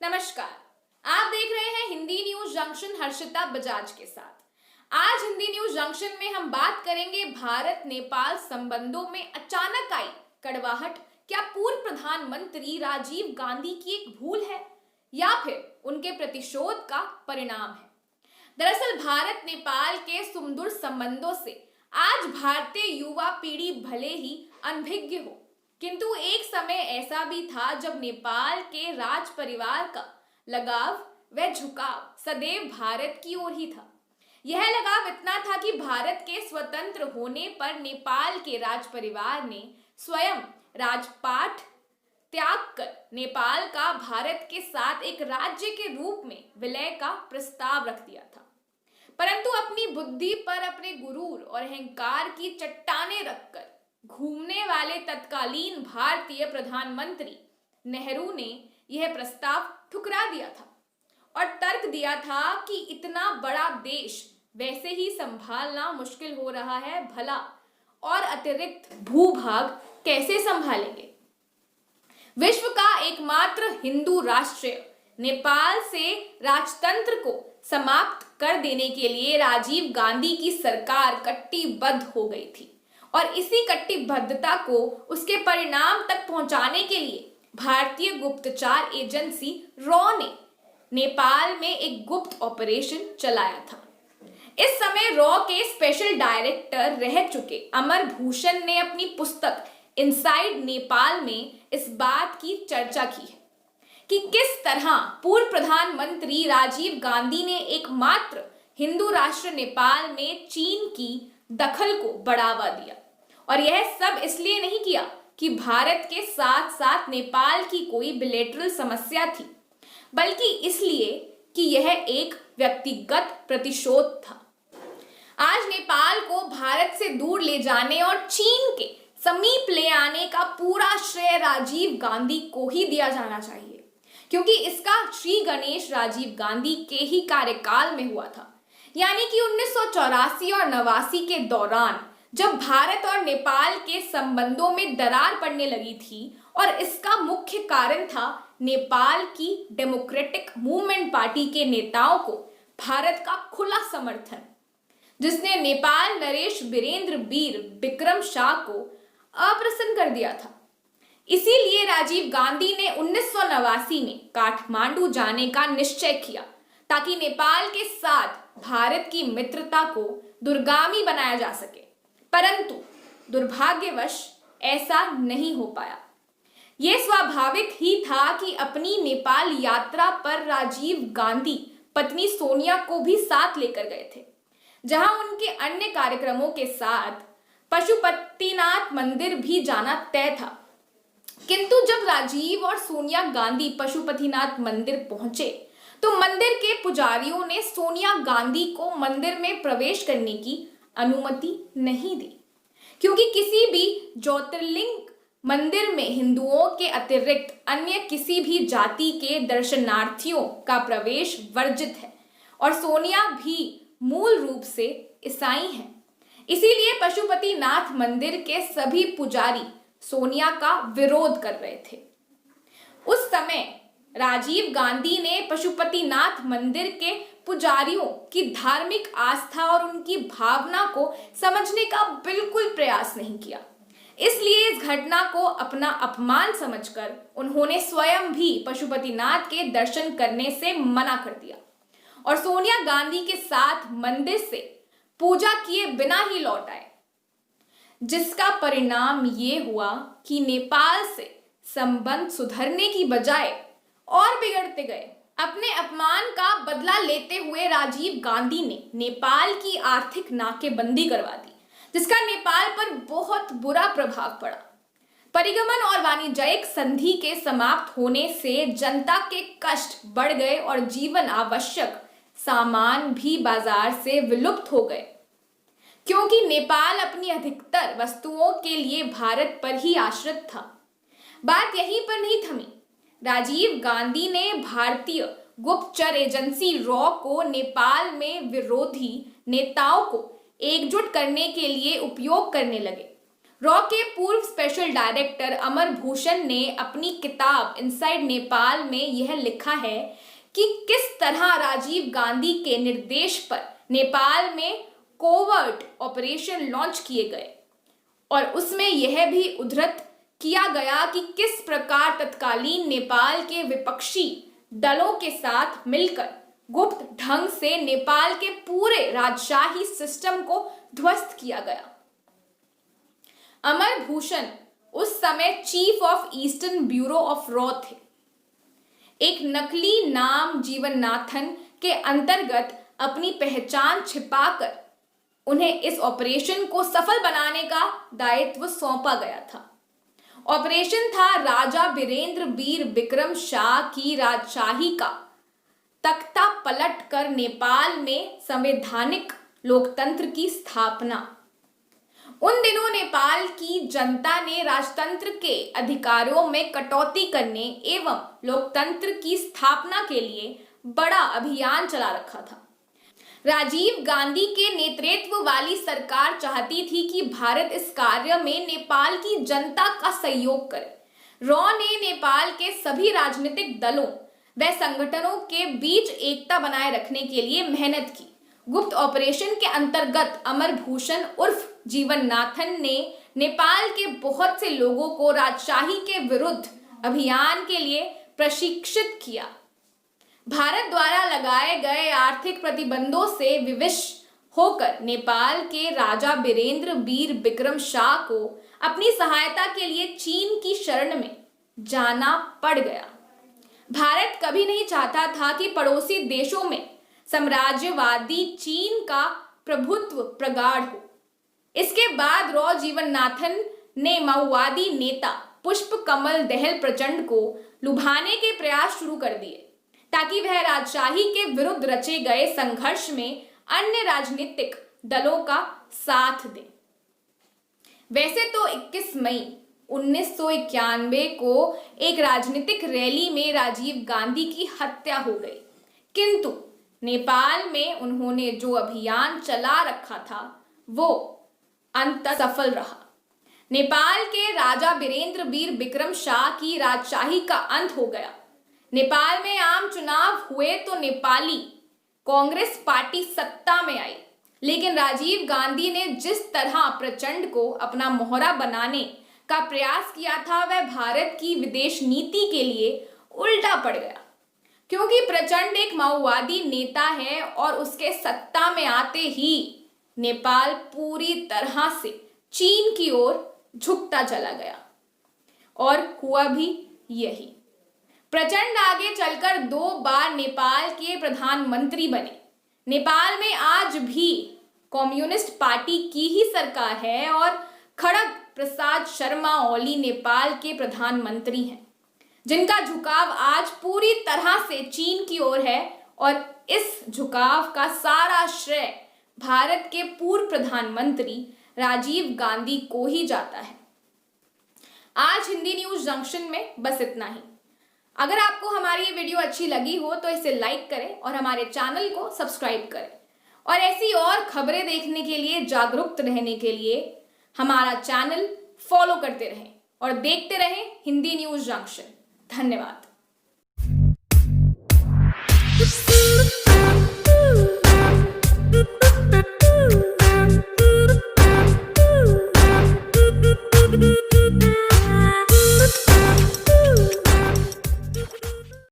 नमस्कार। आप देख रहे हैं हिंदी न्यूज जंक्शन हर्षिता बजाज के साथ। आज हिंदी न्यूज जंक्शन में हम बात करेंगे भारत नेपाल संबंधों में अचानक आई कड़वाहट क्या पूर्व प्रधानमंत्री राजीव गांधी की एक भूल है या फिर उनके प्रतिशोध का परिणाम है। दरअसल भारत नेपाल के सुमधुर संबंधों से आज भारतीय युवा पीढ़ी भले ही अनभिज्ञ हो, किंतु एक समय ऐसा भी था जब नेपाल के राज परिवार का लगाव व झुकाव सदैव भारत की ओर ही था। यह लगाव इतना था कि भारत के स्वतंत्र होने पर नेपाल के राज परिवार ने स्वयं राजपाट त्याग कर नेपाल का भारत के साथ एक राज्य के रूप में विलय का प्रस्ताव रख दिया था। परंतु अपनी बुद्धि पर अपने गुरूर और अहंकार की चट्टाने रखकर घूमने वाले तत्कालीन भारतीय प्रधानमंत्री नेहरू ने यह प्रस्ताव ठुकरा दिया था और तर्क दिया था कि इतना बड़ा देश वैसे ही संभालना मुश्किल हो रहा है, भला और अतिरिक्त भूभाग कैसे संभालेंगे। विश्व का एकमात्र हिंदू राष्ट्र नेपाल से राजतंत्र को समाप्त कर देने के लिए राजीव गांधी की सरकार कटिबद्ध हो गई थी और इसी कटिबद्धता को उसके परिणाम तक पहुंचाने के लिए भारतीय गुप्तचर एजेंसी रॉ ने नेपाल में एक गुप्त ऑपरेशन चलाया था। इस समय रॉ के स्पेशल डायरेक्टर रह चुके अमर भूषण ने अपनी पुस्तक इनसाइड नेपाल में इस बात की चर्चा की है कि किस तरह पूर्व प्रधानमंत्री राजीव गांधी ने एकमात्र हिंदू राष्ट्र नेपाल में चीन की दखल को बढ़ावा दिया, और यह सब इसलिए नहीं किया कि भारत के साथ साथ नेपाल की कोई बिलेटरल समस्या थी, बल्कि इसलिए कि यह एक व्यक्तिगत प्रतिशोध था। आज नेपाल को भारत से दूर ले जाने और चीन के समीप ले आने का पूरा श्रेय राजीव गांधी को ही दिया जाना चाहिए, क्योंकि इसका श्री गणेश राजीव गांधी के ही कार्यकाल में हुआ था, यानी कि 1984 और 89 के दौरान जब भारत और नेपाल के संबंधों में दरार पड़ने लगी थी। और इसका मुख्य कारण था नेपाल की डेमोक्रेटिक मूवमेंट पार्टी के नेताओं को भारत का खुला समर्थन, जिसने नेपाल नरेश वीरेंद्र वीर विक्रम शाह को अप्रसन्न कर दिया था। इसीलिए राजीव गांधी ने 1989 में काठमांडू जाने का निश्चय किया ताकि नेपाल के साथ भारत की मित्रता को दूरगामी बनाया जा सके, परंतु दुर्भाग्यवश ऐसा नहीं हो पाया। यह स्वाभाविक ही था कि अपनी नेपाल यात्रा पर राजीव गांधी पत्नी सोनिया को भी साथ लेकर गए थे, जहां उनके अन्य कार्यक्रमों के साथ पशुपतिनाथ मंदिर भी जाना तय था। किंतु जब राजीव और सोनिया गांधी पशुपतिनाथ मंदिर पहुंचे तो मंदिर के पुजारियों ने सोनिया गांधी को मंदिर में प्रवेश करने की अनुमति नहीं दी, क्योंकि किसी भी ज्योतिर्लिंग मंदिर में हिंदुओं के अतिरिक्त अन्य किसी भी जाति के दर्शनार्थियों का प्रवेश वर्जित है और सोनिया भी मूल रूप से ईसाई हैं। इसीलिए पशुपतिनाथ मंदिर के सभी पुजारी सोनिया का विरोध कर रहे थे। उस समय राजीव गांधी ने पशुपतिनाथ मंदिर के पुजारियों की धार्मिक आस्था और उनकी भावना को समझने का बिल्कुल प्रयास नहीं किया। इसलिए इस घटना को अपना अपमान समझकर उन्होंने स्वयं भी पशुपतिनाथ के दर्शन करने से मना कर दिया और सोनिया गांधी के साथ मंदिर से पूजा किए बिना ही लौट आए, जिसका परिणाम ये हुआ कि नेपाल से संबंध सुधरने की बजाय और बिगड़ते गए। अपने अपमान का बदला लेते हुए राजीव गांधी ने नेपाल की आर्थिक नाकेबंदी करवा दी, जिसका नेपाल पर बहुत बुरा प्रभाव पड़ा। परिगमन और वाणिज्यिक संधि के समाप्त होने से जनता के कष्ट बढ़ गए और जीवन आवश्यक सामान भी बाजार से विलुप्त हो गए, क्योंकि नेपाल अपनी अधिकतर वस्तुओं के लिए भारत पर ही आश्रित था। बात यहीं पर नहीं थमी। राजीव गांधी ने भारतीय गुप्तचर एजेंसी रॉ को नेपाल में विरोधी नेताओं को एकजुट करने के लिए उपयोग करने लगे। रॉ के पूर्व स्पेशल डायरेक्टर अमर भूषण ने अपनी किताब इनसाइड नेपाल में यह लिखा है कि किस तरह राजीव गांधी के निर्देश पर नेपाल में कोवर्ट ऑपरेशन लॉन्च किए गए और उसमें यह भी उद्धृत किया गया कि किस प्रकार तत्कालीन नेपाल के विपक्षी दलों के साथ मिलकर गुप्त ढंग से नेपाल के पूरे राजशाही सिस्टम को ध्वस्त किया गया। अमर भूषण उस समय chief of eastern bureau of raw थे। एक नकली नाम जीवननाथन के अंतर्गत अपनी पहचान छिपाकर उन्हें इस ऑपरेशन को सफल बनाने का दायित्व सौंपा गया था। ऑपरेशन था राजा बीरेंद्र बीर बिक्रम शाह की राजशाही का तख्ता पलट कर नेपाल में संवैधानिक लोकतंत्र की स्थापना। उन दिनों नेपाल की जनता ने राजतंत्र के अधिकारों में कटौती करने एवं लोकतंत्र की स्थापना के लिए बड़ा अभियान चला रखा था। राजीव गांधी के नेतृत्व वाली सरकार चाहती थी कि भारत इस कार्य में नेपाल की जनता का सहयोग करे। रॉ ने नेपाल के सभी राजनीतिक दलों व संगठनों के बीच एकता बनाए रखने के लिए मेहनत की। गुप्त ऑपरेशन के अंतर्गत अमर भूषण उर्फ जीवननाथन ने नेपाल के बहुत से लोगों को राजशाही के विरुद्ध अभियान के लिए प्रशिक्षित किया। भारत द्वारा लगाए गए आर्थिक प्रतिबंधों से विवश होकर नेपाल के राजा बीरेंद्र बीर बिक्रम शाह को अपनी सहायता के लिए चीन की शरण में जाना पड़ गया। भारत कभी नहीं चाहता था कि पड़ोसी देशों में साम्राज्यवादी चीन का प्रभुत्व प्रगाढ़ हो। इसके बाद रॉ जीवननाथन ने माओवादी नेता पुष्प कमल दहल प्रचंड को लुभाने के प्रयास शुरू कर दिए ताकि वह राजशाही के विरुद्ध रचे गए संघर्ष में अन्य राजनीतिक दलों का साथ दे। वैसे तो 21 मई 1991 को एक राजनीतिक रैली में राजीव गांधी की हत्या हो गई, किंतु नेपाल में उन्होंने जो अभियान चला रखा था वो अंत सफल रहा। नेपाल के राजा बीरेंद्र बीर बिक्रम शाह की राजशाही का अंत हो गया। नेपाल में आम चुनाव हुए तो नेपाली कांग्रेस पार्टी सत्ता में आई, लेकिन राजीव गांधी ने जिस तरह प्रचंड को अपना मोहरा बनाने का प्रयास किया था वह भारत की विदेश नीति के लिए उल्टा पड़ गया, क्योंकि प्रचंड एक माओवादी नेता है और उसके सत्ता में आते ही नेपाल पूरी तरह से चीन की ओर झुकता चला गया और हुआ भी यही। प्रचंड आगे चलकर 2 बार नेपाल के प्रधानमंत्री बने। नेपाल में आज भी कम्युनिस्ट पार्टी की ही सरकार है और खड़ग प्रसाद शर्मा ओली नेपाल के प्रधानमंत्री हैं, जिनका झुकाव आज पूरी तरह से चीन की ओर है और इस झुकाव का सारा श्रेय भारत के पूर्व प्रधानमंत्री राजीव गांधी को ही जाता है। आज हिंदी न्यूज जंक्शन में बस इतना ही। अगर आपको हमारी ये वीडियो अच्छी लगी हो तो इसे लाइक करें और हमारे चैनल को सब्सक्राइब करें और ऐसी और खबरें देखने के लिए, जागरूक रहने के लिए हमारा चैनल फॉलो करते रहें और देखते रहें हिंदी न्यूज जंक्शन। धन्यवाद। Thank you.